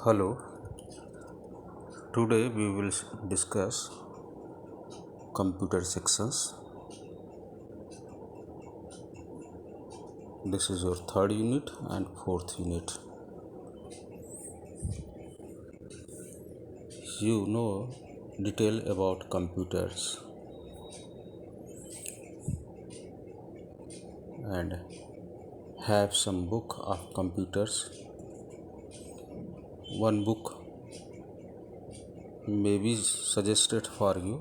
Hello, today we will discuss computer sections. This is your third unit and fourth unit. You know detail about computers and have some book of computers. One book may be suggested for you.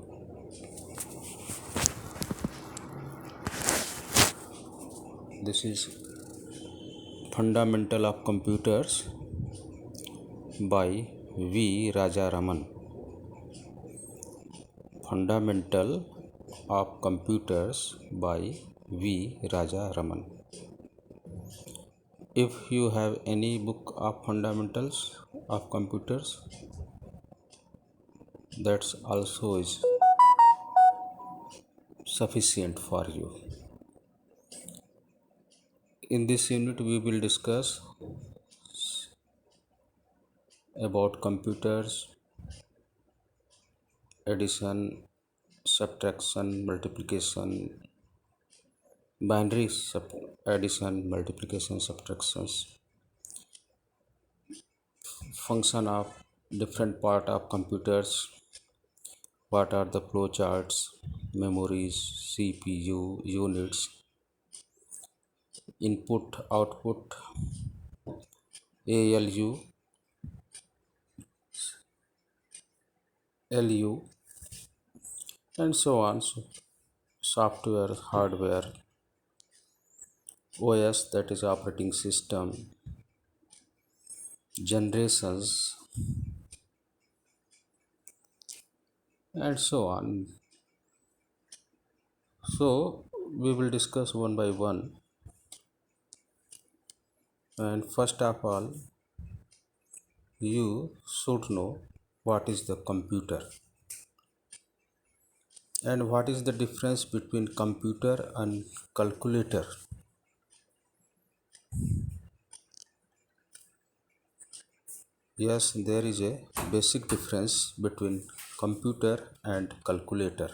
This is Fundamental of Computers by V. Rajaraman. Fundamental of Computers by V. Rajaraman. If you have any book of fundamentals of computers, that's also is sufficient for you. In this unit we will discuss about computers, addition, subtraction, multiplication, binary addition, multiplication, subtractions, function of different part of computers, what are the flow charts, memories, CPU, units, input, output, ALU, LU, and so on. So, software, hardware, OS, that is operating system, generations, and so on. So we will discuss one by one. And first of all, you should know what is the computer and what is the difference between computer and calculator. Yes, there is a basic difference between computer and calculator.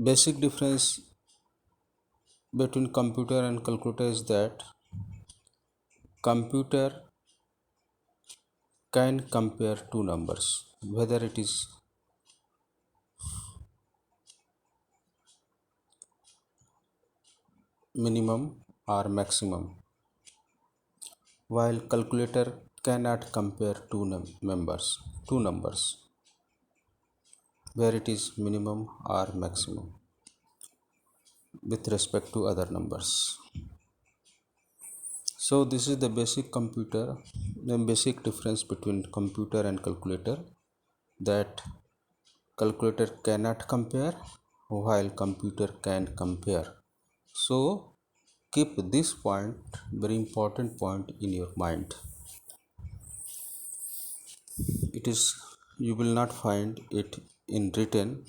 Basic difference between computer and calculator is that computer can compare two numbers, whether it is minimum or maximum, while calculator cannot compare two numbers, where it is minimum or maximum with respect to other numbers. So this is the basic difference between computer and calculator, that calculator cannot compare while computer can compare. So keep this point, very important point, in your mind. It is, you will not find it in written,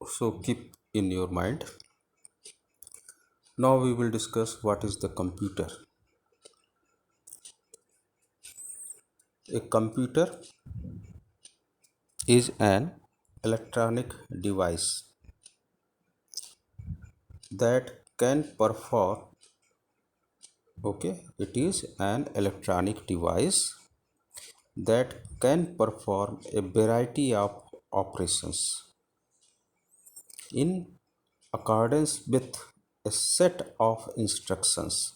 so keep in your mind. Now we will discuss what is the computer. A computer is an electronic device that can perform, okay, it is an electronic device that can perform a variety of operations in accordance with a set of instructions,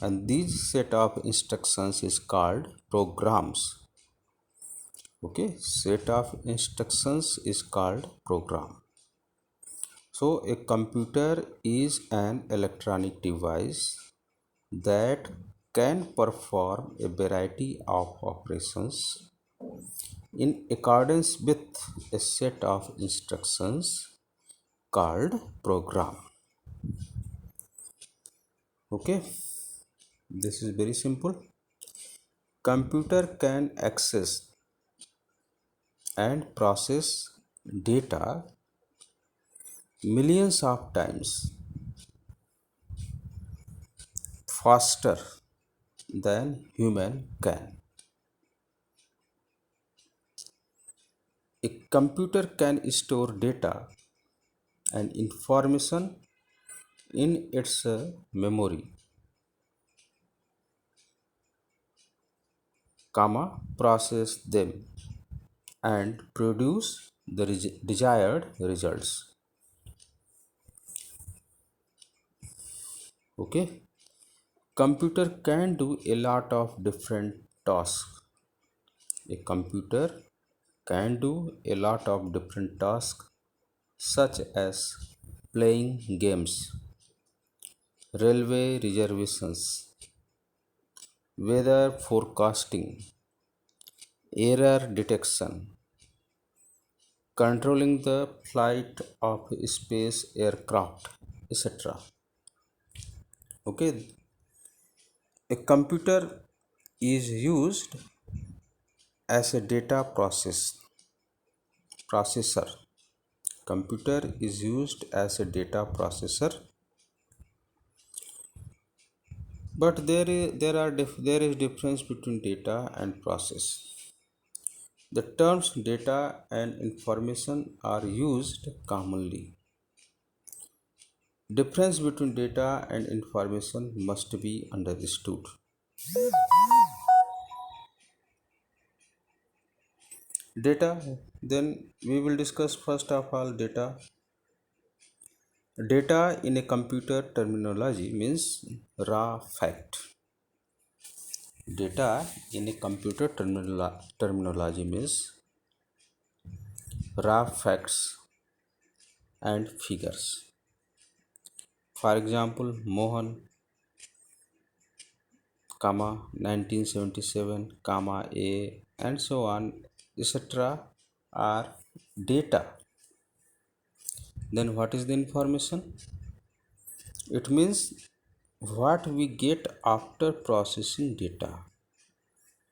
and this set of instructions is called programs. Okay, set of instructions is called program. So a computer is an electronic device that can perform a variety of operations in accordance with a set of instructions called program. Okay, this is very simple. Computer can access and process data millions of times faster than human can. A computer can store data and information in its memory, process them and produce the desired results. Okay, computer can do a lot of different tasks. A computer can do a lot of different tasks such as playing games, railway reservations, weather forecasting, error detection, controlling the flight of space aircraft, etc. Okay, a computer is used as a data processor. Computer is used as a data processor, but there is difference between data and process. The terms data and information are used commonly. Difference between data and information must be understood. Data, then we will discuss first of all data. Data in a computer terminology means raw fact. Data in a computer terminology means raw facts and figures. For example, Mohan, 1977, A, and so on, etc. are data. Then what is the information? It means what we get after processing data.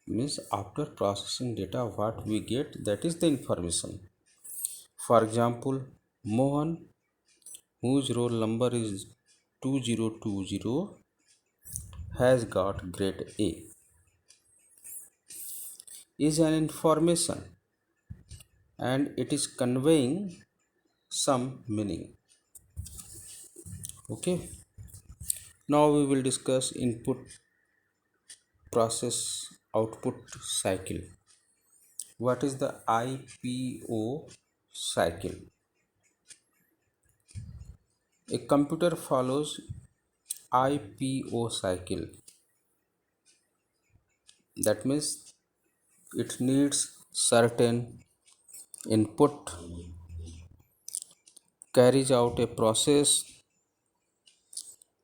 Means after processing data, what we get, that is the information. For example, Mohan, whose roll number is 2020, has got grade A, is an information and it is conveying some meaning. Okay, now we will discuss input process output cycle. What is the IPO cycle? A computer follows IPO cycle. That means it needs certain input, carries out a process,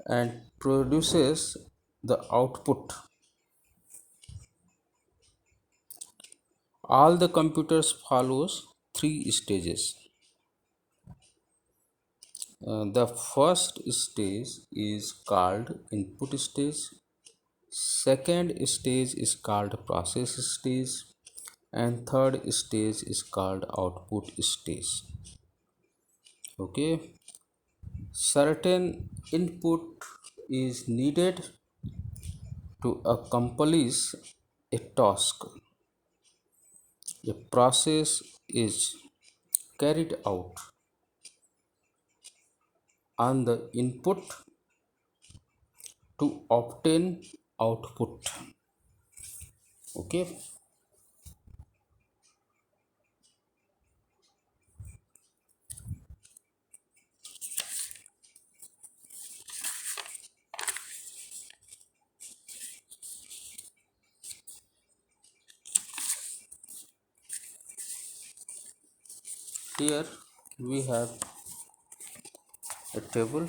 and produces the output. All the computers follows three stages. The first stage is called input stage, second stage is called process stage, and third stage is called output stage. Okay, certain input is needed to accomplish a task. A process is carried out on the input to obtain output. Okay, here we have a table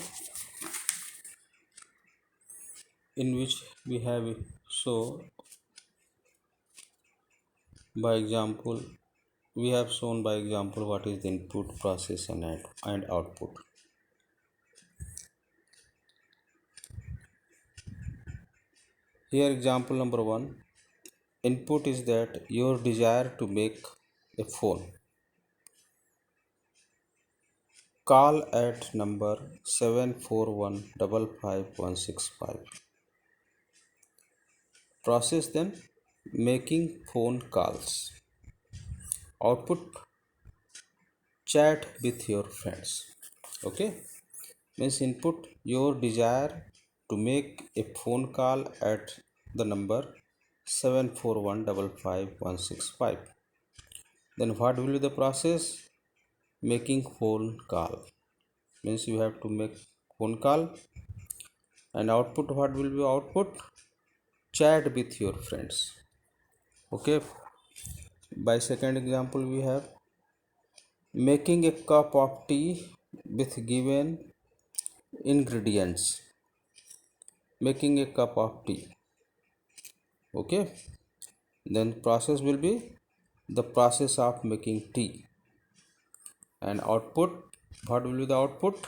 in which we have so by example we have shown by example what is the input process and output. Here example number 1, input is that your desire to make a phone. Call at number 741 55165. process, then making phone calls. Output, chat with your friends. Okay, means input your desire to make a phone call at the number 741555165. Then what will be the process? Making phone call, means you have to make phone call. And output, what will be output? Chat with your friends. Okay, by second example we have making a cup of tea with given ingredients. Making a cup of tea. Okay, then process will be the process of making tea. And output, what will be the output?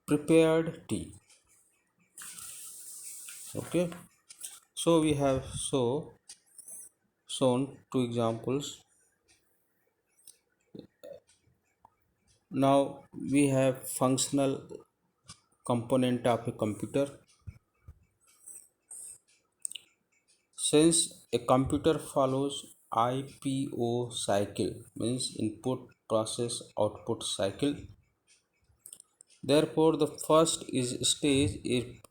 Prepared tea. Okay, so we have shown two examples. Now we have functional component of a computer. Since a computer follows IPO cycle, means input process output cycle, therefore the first stage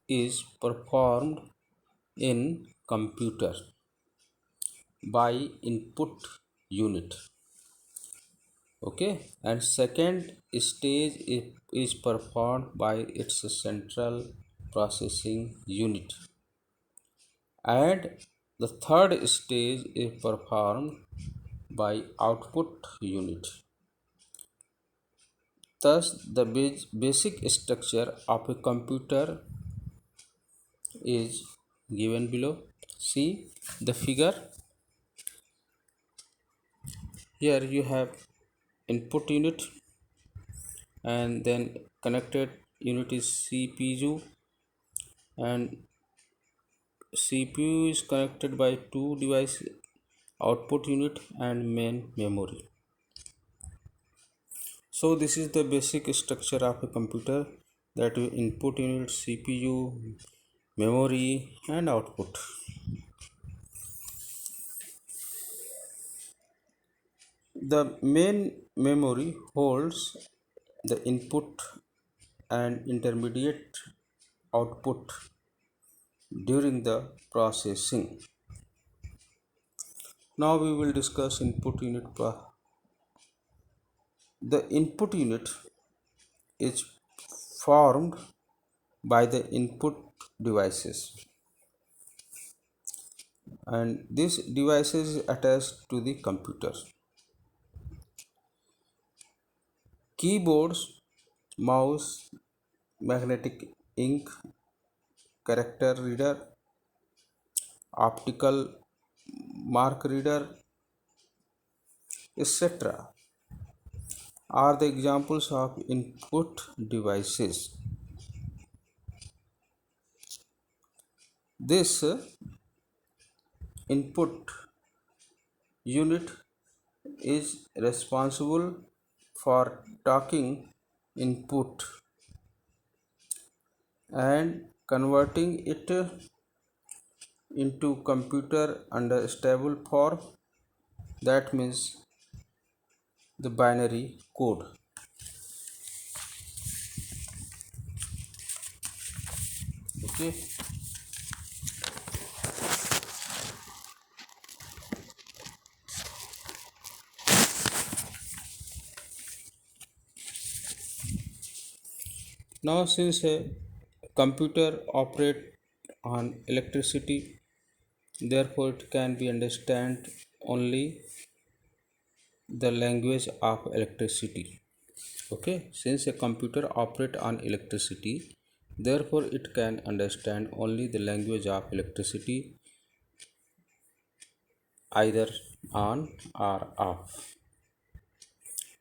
is performed in computer by input unit. Okay, and second stage is performed by its central processing unit, and the third stage is performed by output unit. Thus the basic structure of a computer is given below. See the figure. Here you have input unit, and then connected unit is CPU, and CPU is connected by two devices, output unit and main memory. So this is the basic structure of a computer, that input unit, CPU, memory and output. The main memory holds the input and intermediate output during the processing. Now we will discuss input unit. The input unit is formed by the input devices, and these devices attached to the computer. Keyboards, mouse, magnetic ink, character reader, optical mark reader, etc. are the examples of input devices. This input unit is responsible for taking input and converting it into computer under stable form, that means the binary code. Okay, now since a computer operate on electricity, therefore it can be understand only the language of electricity. Okay, since a computer operate on electricity, therefore it can understand only the language of electricity, either on or off,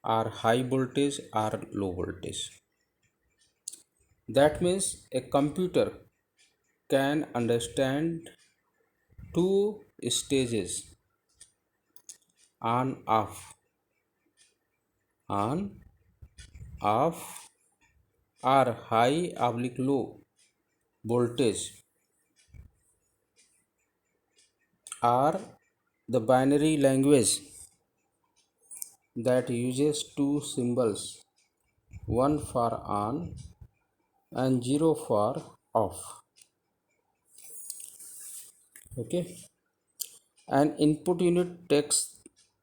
or high voltage or low voltage. That means a computer can understand two stages, on off, on off, or high oblique low voltage are the binary language that uses two symbols, one for on and zero for off. Okay, an input unit takes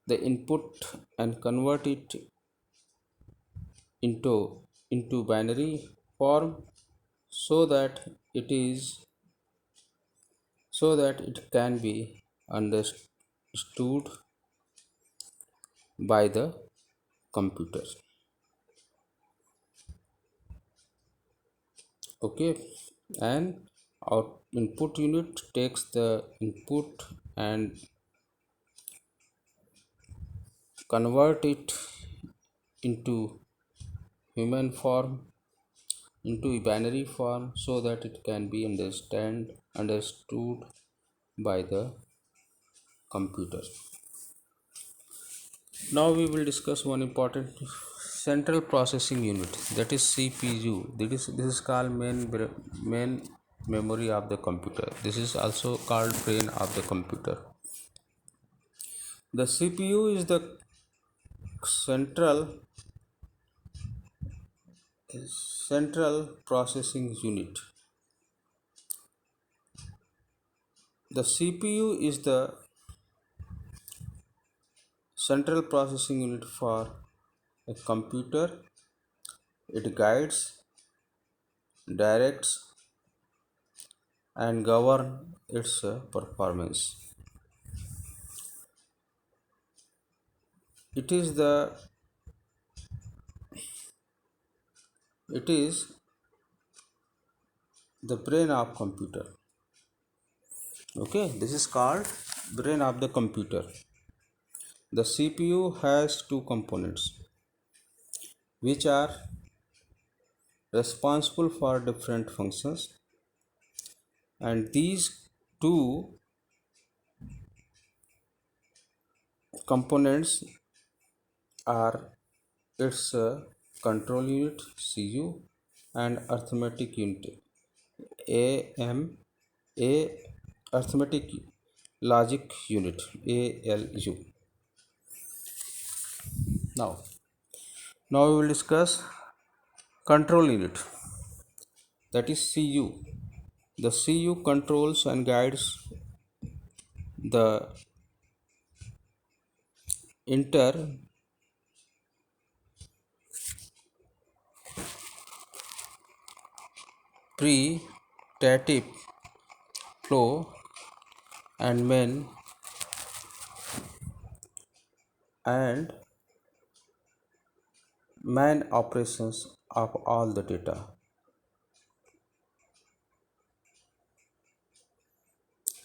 the input and convert it into binary form so that it is so that it can be understood by the computer. Okay, and our input unit takes the input and convert it into human form, into a binary form, so that it can be understood by the computer. Now we will discuss one important central processing unit, that is CPU. This is called main memory of the computer. This is also called brain of the computer. The CPU is the central central processing unit. The CPU is the central processing unit for a computer. It guides, directs, and governs its performance. It is the it is the brain of computer. Okay, this is called brain of the computer. The CPU has two components which are responsible for different functions, and these two components are its control unit CU and arithmetic unit AM a arithmetic logic unit ALU. Now we will discuss control unit, that is CU. The CU controls and guides the inter pretative flow and and main operations of all the data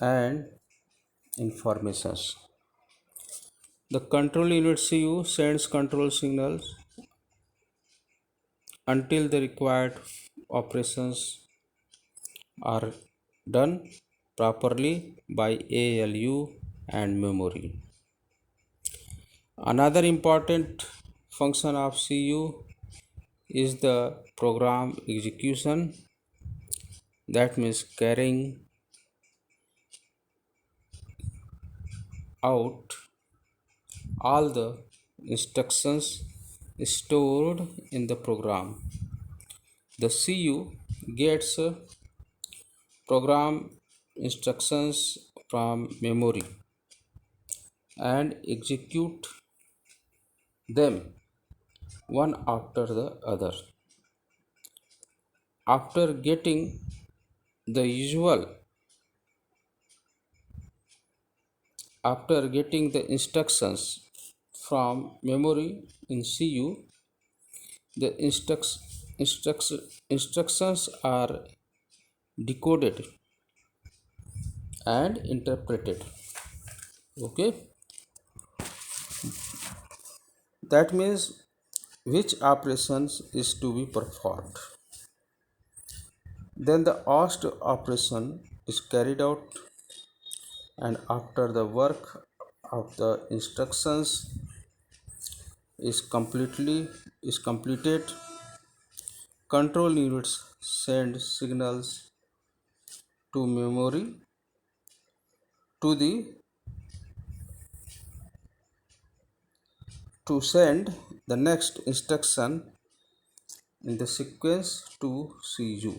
and informations. The control unit CU sends control signals until the required operations are done properly by ALU and memory. Another important function of CU is the program execution, that means carrying out all the instructions stored in the program. The CU gets program instructions from memory and execute them one after the other. After getting the usual After getting the instructions from memory in CU, the instructions are decoded and interpreted. Okay, that means which operations is to be performed. Then the asked operation is carried out, and after the work of the instructions is completed, control units send signals to memory to the to send the next instruction in the sequence to CU.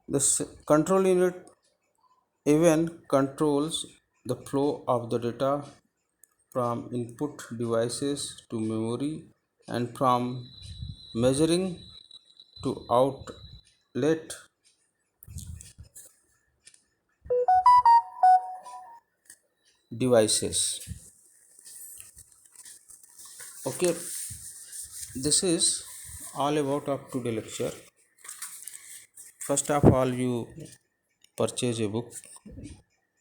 The control unit even controls the flow of the data from input devices to memory and from measuring to outlet devices. Okay, this is all about up to the lecture. First of all, you purchase a book,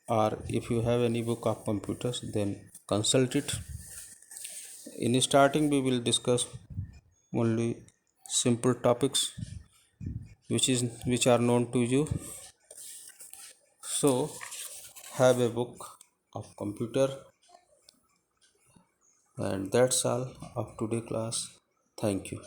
or if you have any book of computers, then consult it. In starting, we will discuss only simple topics which are known to you. So have a book of computer, and that's all of today class. Thank you.